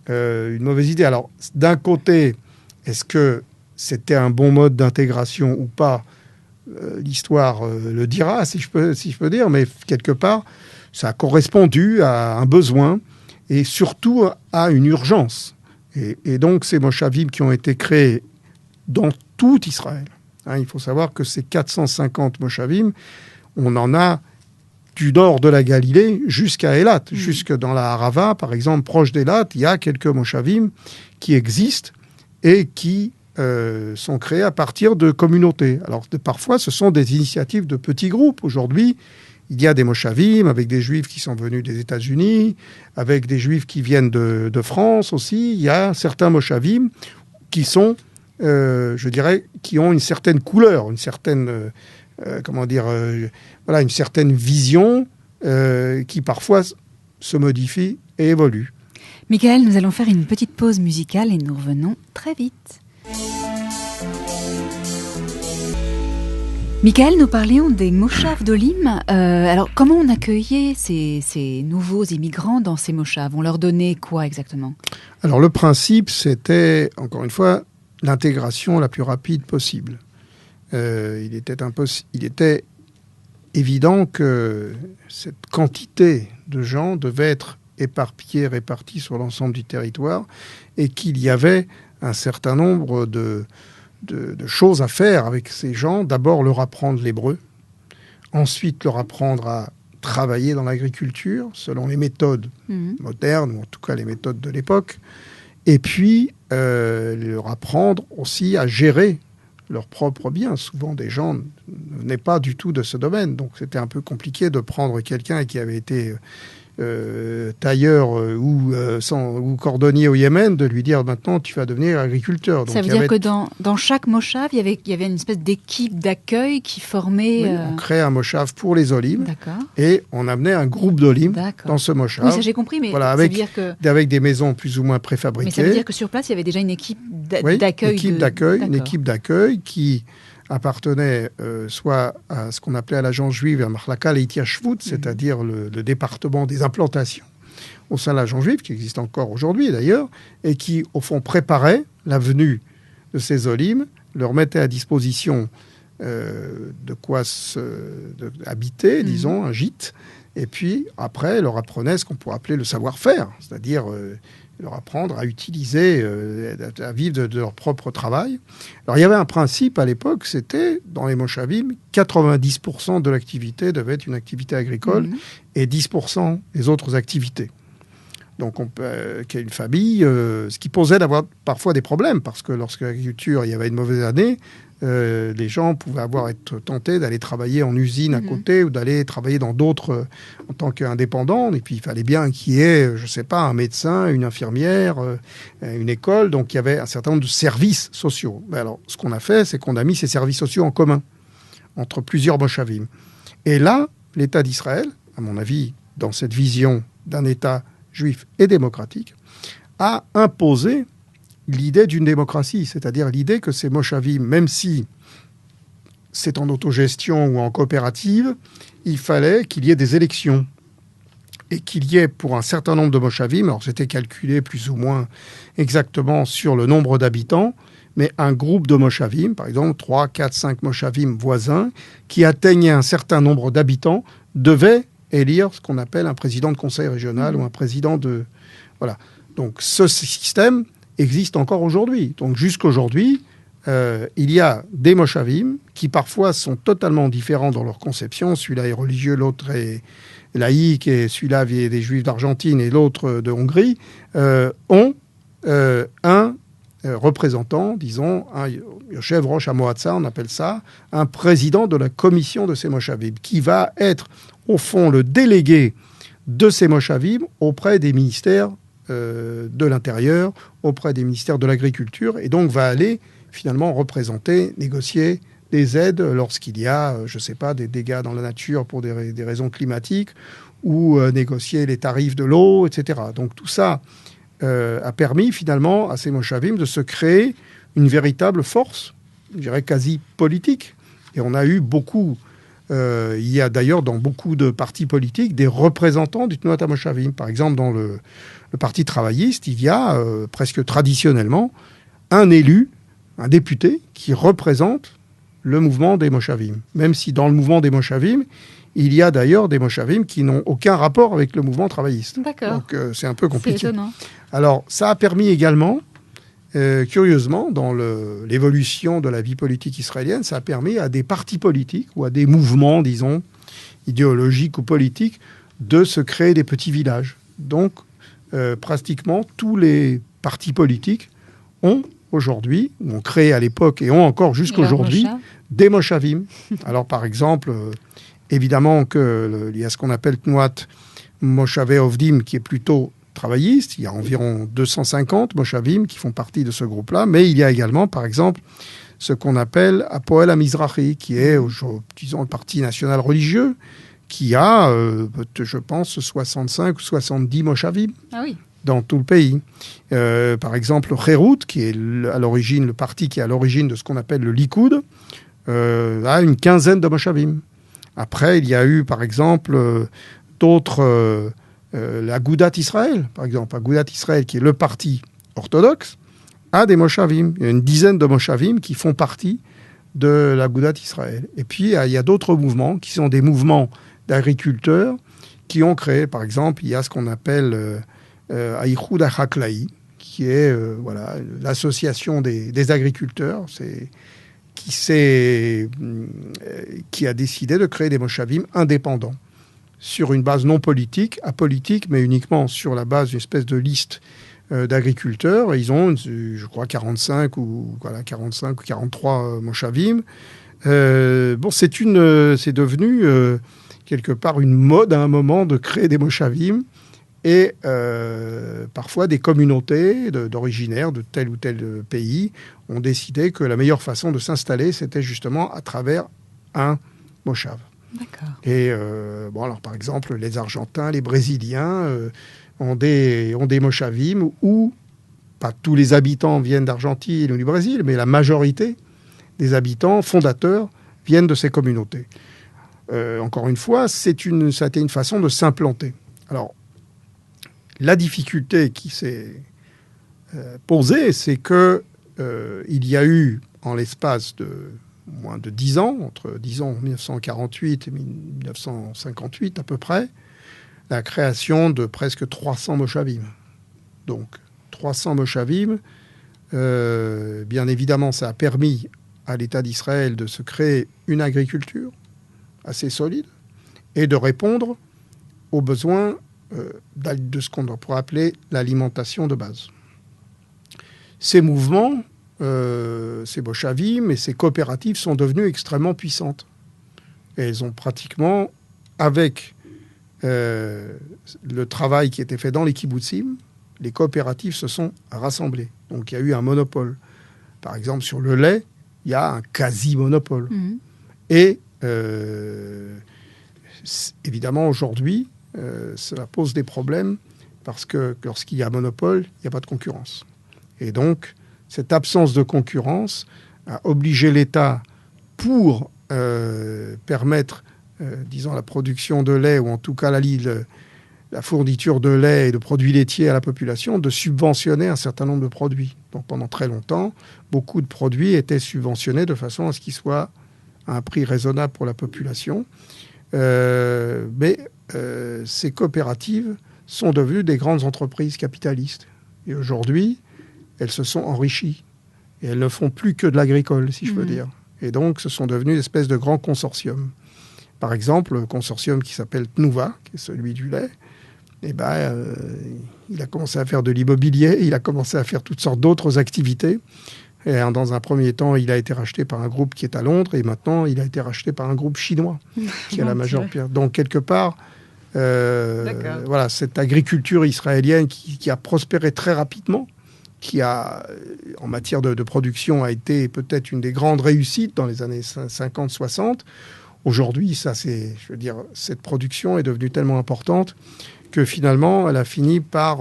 une mauvaise idée. Alors, d'un côté, est-ce que c'était un bon mode d'intégration ou pas? L'histoire le dira, si je peux dire, mais quelque part, ça a correspondu à un besoin et surtout à une urgence. Et donc, ces moshavim qui ont été créés dans tout Israël, il faut savoir que ces 450 moshavim, on en a du nord de la Galilée jusqu'à Eilat, jusque dans la Harava, par exemple, proche d'Eilat, il y a quelques moshavim qui existent et qui sont créés à partir de communautés. Alors parfois, ce sont des initiatives de petits groupes. Aujourd'hui, il y a des moshavim avec des juifs qui sont venus des États-Unis, avec des juifs qui viennent de France aussi. Il y a certains moshavim qui sont, je dirais, qui ont une certaine couleur, une certaine, une certaine vision qui parfois se modifie et évolue. Michael, nous allons faire une petite pause musicale et nous revenons très vite. Michael, nous parlions des moshav d'Olim. Alors, comment on accueillait ces nouveaux immigrants dans ces moshav? On leur donnait quoi exactement? Alors, le principe, c'était, encore une fois, l'intégration la plus rapide possible. Il était évident que cette quantité de gens devait être éparpillée, répartie sur l'ensemble du territoire, et qu'il y avait un certain nombre de choses à faire avec ces gens. D'abord, leur apprendre l'hébreu. Ensuite, leur apprendre à travailler dans l'agriculture, selon les méthodes modernes, ou en tout cas les méthodes de l'époque. Et puis, leur apprendre aussi à gérer leurs propres biens. Souvent, des gens ne venaient pas du tout de ce domaine. Donc, c'était un peu compliqué de prendre quelqu'un qui avait été tailleur ou cordonnier au Yémen, de lui dire maintenant tu vas devenir agriculteur. Donc, ça veut dire que dans chaque moshav, il y avait une espèce d'équipe d'accueil qui formait... Oui, on créait un moshav pour les olim. D'accord. Et on amenait un groupe d'olim dans ce moshav. Oui, ça j'ai compris, mais voilà, ça veut dire que... avec des maisons plus ou moins préfabriquées. Mais ça veut dire que sur place, il y avait déjà une équipe d'accueil. Une équipe d'accueil qui appartenait soit à ce qu'on appelait à l'agence juive, à Mahlaka Leitiashvut, c'est-à-dire le département des implantations au sein de l'agence juive, qui existe encore aujourd'hui d'ailleurs, et qui, au fond, préparait la venue de ces olim, leur mettait à disposition de quoi habiter, disons, un gîte, et puis après, leur apprenait ce qu'on pourrait appeler le savoir-faire, c'est-à-dire... leur apprendre à utiliser, à vivre de leur propre travail. Alors, il y avait un principe à l'époque, c'était, dans les moshavim, 90% de l'activité devait être une activité agricole et 10% les autres activités. Donc, qu'il y ait une famille, ce qui posait d'avoir parfois des problèmes, parce que lorsque l'agriculture, il y avait une mauvaise année, les gens pouvaient être tentés d'aller travailler en usine à côté ou d'aller travailler dans d'autres en tant qu'indépendants. Et puis, il fallait bien qu'il y ait, je ne sais pas, un médecin, une infirmière, une école. Donc, il y avait un certain nombre de services sociaux. Mais alors, ce qu'on a fait, c'est qu'on a mis ces services sociaux en commun entre plusieurs moshavim. Et là, l'État d'Israël, à mon avis, dans cette vision d'un État juif et démocratique, a imposé l'idée d'une démocratie, c'est-à-dire l'idée que ces moshavim, même si c'est en autogestion ou en coopérative, il fallait qu'il y ait des élections et qu'il y ait pour un certain nombre de moshavim, alors c'était calculé plus ou moins exactement sur le nombre d'habitants, mais un groupe de moshavim, par exemple 3, 4, 5 moshavim voisins, qui atteignaient un certain nombre d'habitants, devaient élire ce qu'on appelle un président de conseil régional ou un président de... Voilà. Donc ce système existe encore aujourd'hui. Donc jusqu'aujourd'hui, il y a des moshavim qui parfois sont totalement différents dans leur conception. Celui-là est religieux, l'autre est laïque, et celui-là vient des juifs d'Argentine et l'autre de Hongrie, ont un représentant, disons, un Yoshev Rosh HaMoatza, on appelle ça, un président de la commission de ces moshavim, qui va être, au fond, le délégué de ces moshavim auprès des ministères de l'Intérieur, auprès des ministères de l'Agriculture, et donc va aller finalement représenter, négocier des aides lorsqu'il y a, je ne sais pas, des dégâts dans la nature pour des raisons climatiques, ou négocier les tarifs de l'eau, etc. Donc tout ça a permis finalement à ces moshavim de se créer une véritable force, je dirais quasi politique. Et on a eu beaucoup... il y a d'ailleurs dans beaucoup de partis politiques des représentants du Tnuat HaMoshavim. Par exemple, dans le Parti travailliste, il y a presque traditionnellement un élu, un député, qui représente le mouvement des moshavim. Même si dans le mouvement des moshavim, il y a d'ailleurs des moshavim qui n'ont aucun rapport avec le mouvement travailliste. D'accord. Donc c'est un peu compliqué. C'est étonnant. Alors ça a permis également, curieusement, dans l'évolution de la vie politique israélienne, ça a permis à des partis politiques ou à des mouvements, disons, idéologiques ou politiques, de se créer des petits villages. Donc, pratiquement, tous les partis politiques ont aujourd'hui, ou ont créé à l'époque et ont encore jusqu'aujourd'hui, des moshavim. Alors par exemple, évidemment qu'il y a ce qu'on appelle Tnuat Moshavei Ovdim, qui est plutôt travailliste. Il y a environ 250 moshavim qui font partie de ce groupe-là, mais il y a également, par exemple, ce qu'on appelle Hapoel HaMizrahi, qui est, disons, le parti national religieux, qui a, je pense, 65 ou 70 moshavim dans tout le pays. Par exemple, Cherut, qui est à l'origine, le parti qui est à l'origine de ce qu'on appelle le Likoud, a une quinzaine de moshavim. Après, il y a eu, par exemple, d'autres... l'Agudat Israël, par exemple. Agudat Israël, qui est le parti orthodoxe, a des moshavim. Il y a une dizaine de moshavim qui font partie de l'Agudat Israël. Et puis, il y a d'autres mouvements qui sont des mouvements d'agriculteurs qui ont créé, par exemple, il y a ce qu'on appelle Aïchoud HaChaklaï, qui est l'association des agriculteurs, qui a décidé de créer des moshavim indépendants sur une base non politique, apolitique, mais uniquement sur la base d'une espèce de liste d'agriculteurs. Et ils ont, je crois, 45 ou 43 moshavim. C'est devenu quelque part une mode à un moment de créer des moshavim et parfois des communautés d'originaires de tel ou tel pays ont décidé que la meilleure façon de s'installer, c'était justement à travers un moshav. D'accord. Et alors par exemple, les Argentins, les Brésiliens ont des moshavim où pas tous les habitants viennent d'Argentine ou du Brésil, mais la majorité des habitants fondateurs viennent de ces communautés. Encore une fois, ça a été une façon de s'implanter. Alors, la difficulté qui s'est posée, c'est que il y a eu, en l'espace de moins de 10 ans, entre, disons, 1948 et 1958 à peu près, la création de presque 300 moshavim. Donc, 300 moshavim, bien évidemment, ça a permis à l'État d'Israël de se créer une agriculture assez solide et de répondre aux besoins de ce qu'on pourrait appeler l'alimentation de base. Ces mouvements, ces moshavim et ces coopératives sont devenues extrêmement puissantes. Et elles ont pratiquement, avec le travail qui était fait dans les kibbutzim, les coopératives se sont rassemblées. Donc il y a eu un monopole. Par exemple, sur le lait, il y a un quasi-monopole. Mmh. Et évidemment, aujourd'hui, cela pose des problèmes parce que lorsqu'il y a un monopole, il n'y a pas de concurrence. Et donc, cette absence de concurrence a obligé l'État, pour permettre, disons, la production de lait, ou en tout cas la fourniture de lait et de produits laitiers à la population, de subventionner un certain nombre de produits. Donc pendant très longtemps, beaucoup de produits étaient subventionnés de façon à ce qu'ils soient à un prix raisonnable pour la population. Mais ces coopératives sont devenues des grandes entreprises capitalistes. Et aujourd'hui, elles se sont enrichies. Et elles ne font plus que de l'agricole, si je peux dire. Et donc, ce sont devenus une espèce de grands consortiums. Par exemple, le consortium qui s'appelle Tnuva, qui est celui du lait, il a commencé à faire de l'immobilier, il a commencé à faire toutes sortes d'autres activités. Et dans un premier temps, il a été racheté par un groupe qui est à Londres, et maintenant, il a été racheté par un groupe chinois, qui a la majeure pierre. Donc, quelque part, voilà, cette agriculture israélienne qui a prospéré très rapidement, qui a, en matière de production, a été peut-être une des grandes réussites dans les années 50-60. Aujourd'hui, cette production est devenue tellement importante que finalement, elle a fini par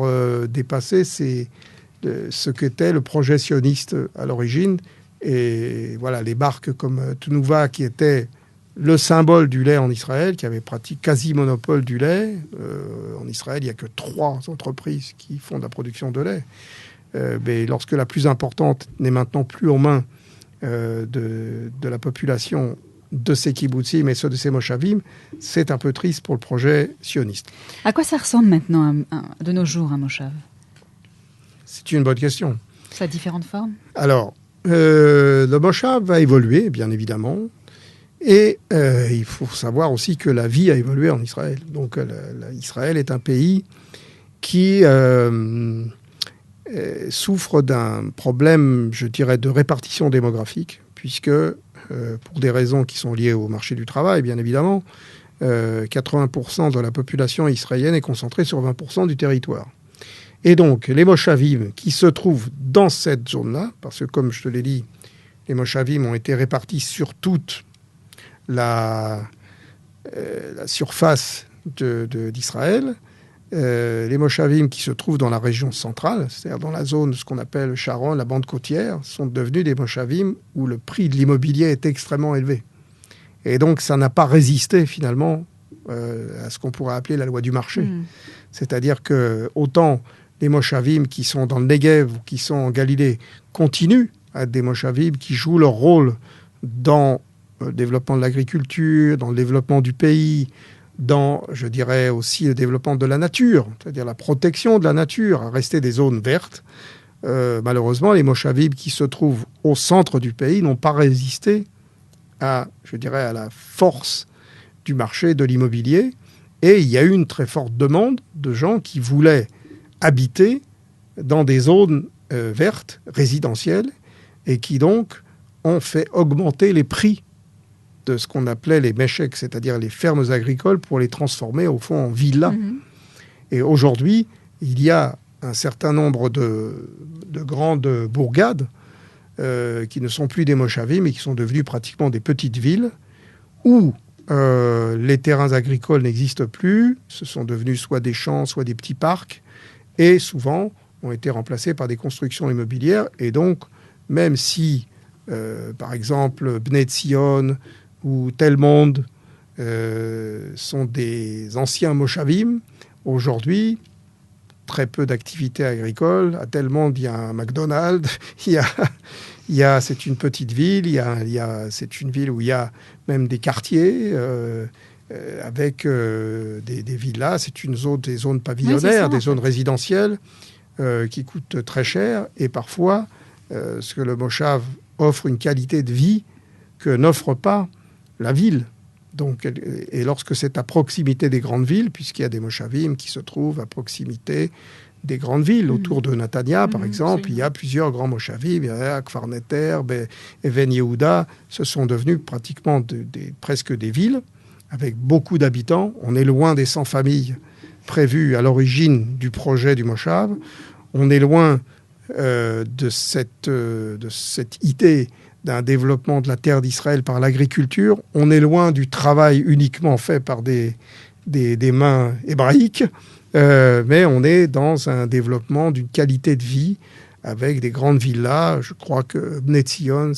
dépasser ce qu'était le projet sioniste à l'origine. Et voilà, les marques comme Tnuva, qui était le symbole du lait en Israël, qui avait pratiquement quasi-monopole du lait. En Israël, il n'y a que 3 entreprises qui font de la production de lait. Mais lorsque la plus importante n'est maintenant plus aux mains de la population de ces kibbutzim et ceux de ces moshavim, c'est un peu triste pour le projet sioniste. À quoi ça ressemble maintenant, de nos jours, un moshav ? C'est une bonne question. Ça a différentes formes ? Alors, le moshav va évoluer, bien évidemment. Et il faut savoir aussi que la vie a évolué en Israël. Donc, Israël est un pays qui souffre d'un problème, je dirais, de répartition démographique, puisque, pour des raisons qui sont liées au marché du travail, bien évidemment, 80% de la population israélienne est concentrée sur 20% du territoire. Et donc, les Moshavim qui se trouvent dans cette zone-là, parce que, comme je te l'ai dit, les Moshavim ont été répartis sur toute la surface d'Israël. Les Moshavim qui se trouvent dans la région centrale, c'est-à-dire dans la zone, ce qu'on appelle Sharon, la bande côtière, sont devenus des Moshavim où le prix de l'immobilier est extrêmement élevé. Et donc, ça n'a pas résisté, finalement, à ce qu'on pourrait appeler la loi du marché. C'est-à-dire que autant les Moshavim qui sont dans le Negev ou qui sont en Galilée continuent à être des Moshavim qui jouent leur rôle dans le développement de l'agriculture, dans le développement du pays, dans, je dirais, aussi le développement de la nature, c'est-à-dire la protection de la nature, à rester des zones vertes. Malheureusement, les Moshavim qui se trouvent au centre du pays n'ont pas résisté à, je dirais, à la force du marché de l'immobilier. Et il y a eu une très forte demande de gens qui voulaient habiter dans des zones vertes, résidentielles, et qui donc ont fait augmenter les prix de ce qu'on appelait les méchèques, c'est-à-dire les fermes agricoles, pour les transformer au fond en villas. Et aujourd'hui, il y a un certain nombre de grandes bourgades qui ne sont plus des Moshavim, mais qui sont devenues pratiquement des petites villes où les terrains agricoles n'existent plus, ce sont devenus soit des champs, soit des petits parcs, et souvent ont été remplacés par des constructions immobilières. Et donc, même si, par exemple, Bnei Tzion ou Tel Monde sont des anciens Moshavim, aujourd'hui, très peu d'activités agricoles. À Tel Monde, il y a un McDonald's, c'est une petite ville, c'est une ville où il y a même des quartiers avec des villas. C'est des zones pavillonnaires, des zones résidentielles qui coûtent très cher. Et parfois, ce que le Moshav offre une qualité de vie que n'offre pas la ville. Donc, et lorsque c'est à proximité des grandes villes, puisqu'il y a des Moshavim qui se trouvent à proximité des grandes villes, autour de Natania, par exemple, il y a plusieurs grands Moshavim, il y a Kfar Neter, Even Yehuda, ce sont devenus pratiquement presque des villes, avec beaucoup d'habitants. On est loin des 100 familles prévues à l'origine du projet du Moshav. On est loin de cette idée d'un développement de la terre d'Israël par l'agriculture. On est loin du travail uniquement fait par des mains hébraïques, mais on est dans un développement d'une qualité de vie avec des grandes villas. Je crois que Bnei Tzion,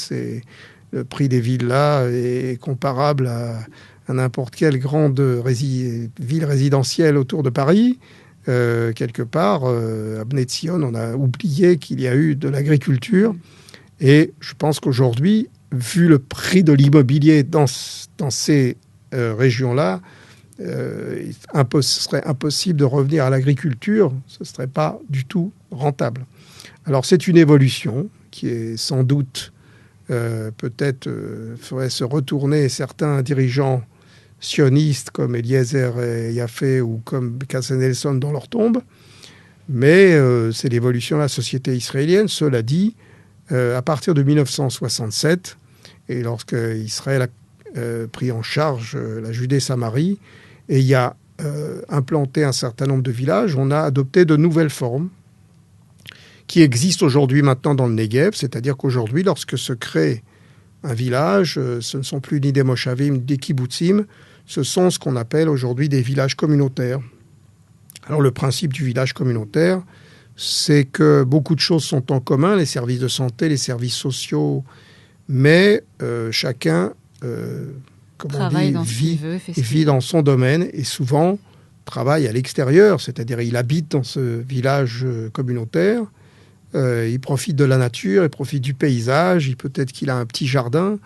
le prix des villas est comparable à n'importe quelle grande ville résidentielle autour de Paris. Quelque part, à Bnei Tzion, on a oublié qu'il y a eu de l'agriculture. Et je pense qu'aujourd'hui, vu le prix de l'immobilier dans ces régions-là, ce serait impossible de revenir à l'agriculture. Ce ne serait pas du tout rentable. Alors c'est une évolution qui est sans doute, peut-être, ferait se retourner certains dirigeants sionistes comme Eliezer Yafé ou comme Katzenelson dans leur tombe. Mais c'est l'évolution de la société israélienne. Cela dit, à partir de 1967, et lorsque Israël a pris en charge la Judée-Samarie, et y a implanté un certain nombre de villages, on a adopté de nouvelles formes qui existent aujourd'hui maintenant dans le Negev, c'est-à-dire qu'aujourd'hui, lorsque se crée un village, ce ne sont plus ni des Moshavim, ni des kibbutzim, ce sont ce qu'on appelle aujourd'hui des villages communautaires. Alors le principe du village communautaire, c'est que beaucoup de choses sont en commun, les services de santé, les services sociaux, mais chacun vit dans son domaine et souvent travaille à l'extérieur, c'est-à-dire il habite dans ce village communautaire, il profite de la nature, il profite du paysage, peut-être qu'il a un petit jardin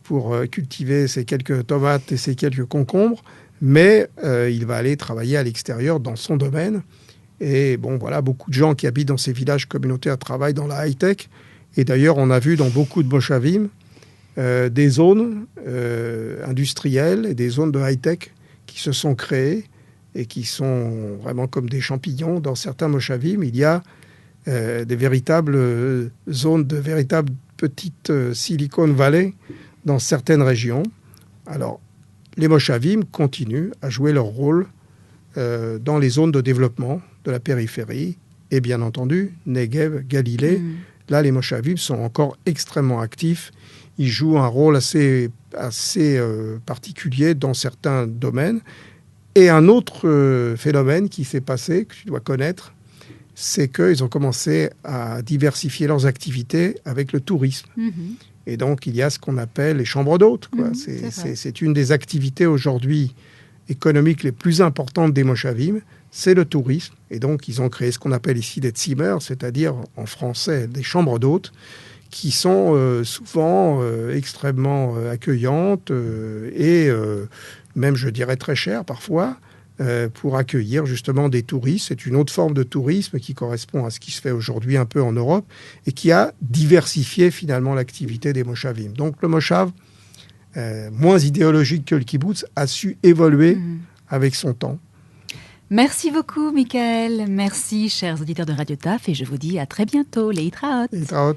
pour cultiver ses quelques tomates et ses quelques concombres, mais il va aller travailler à l'extérieur dans son domaine. Et bon, voilà, beaucoup de gens qui habitent dans ces villages communautaires travaillent dans la high-tech. Et d'ailleurs, on a vu dans beaucoup de Moshavim des zones industrielles et des zones de high-tech qui se sont créées et qui sont vraiment comme des champignons. Dans certains Moshavim, il y a des véritables zones, de véritables petites Silicon Valley dans certaines régions. Alors, les Moshavim continuent à jouer leur rôle dans les zones de développement de la périphérie et bien entendu, Negev, Galilée. Là, les Moshavim sont encore extrêmement actifs. Ils jouent un rôle assez particulier dans certains domaines. Et un autre phénomène qui s'est passé, que tu dois connaître, c'est qu'ils ont commencé à diversifier leurs activités avec le tourisme. Et donc, il y a ce qu'on appelle les chambres d'hôtes. C'est une des activités aujourd'hui économiques les plus importantes des Moshavim, c'est le tourisme. Et donc, ils ont créé ce qu'on appelle ici des Zimmer, c'est-à-dire en français des chambres d'hôtes, qui sont souvent extrêmement accueillantes et même, je dirais, très chères parfois, pour accueillir justement des touristes. C'est une autre forme de tourisme qui correspond à ce qui se fait aujourd'hui un peu en Europe et qui a diversifié finalement l'activité des Moshavim. Donc le Moshav, moins idéologique que le kibbutz, a su évoluer avec son temps. Merci beaucoup, Michael. Merci, chers auditeurs de Radio Taf, et je vous dis à très bientôt. Leitraot. Leitraot.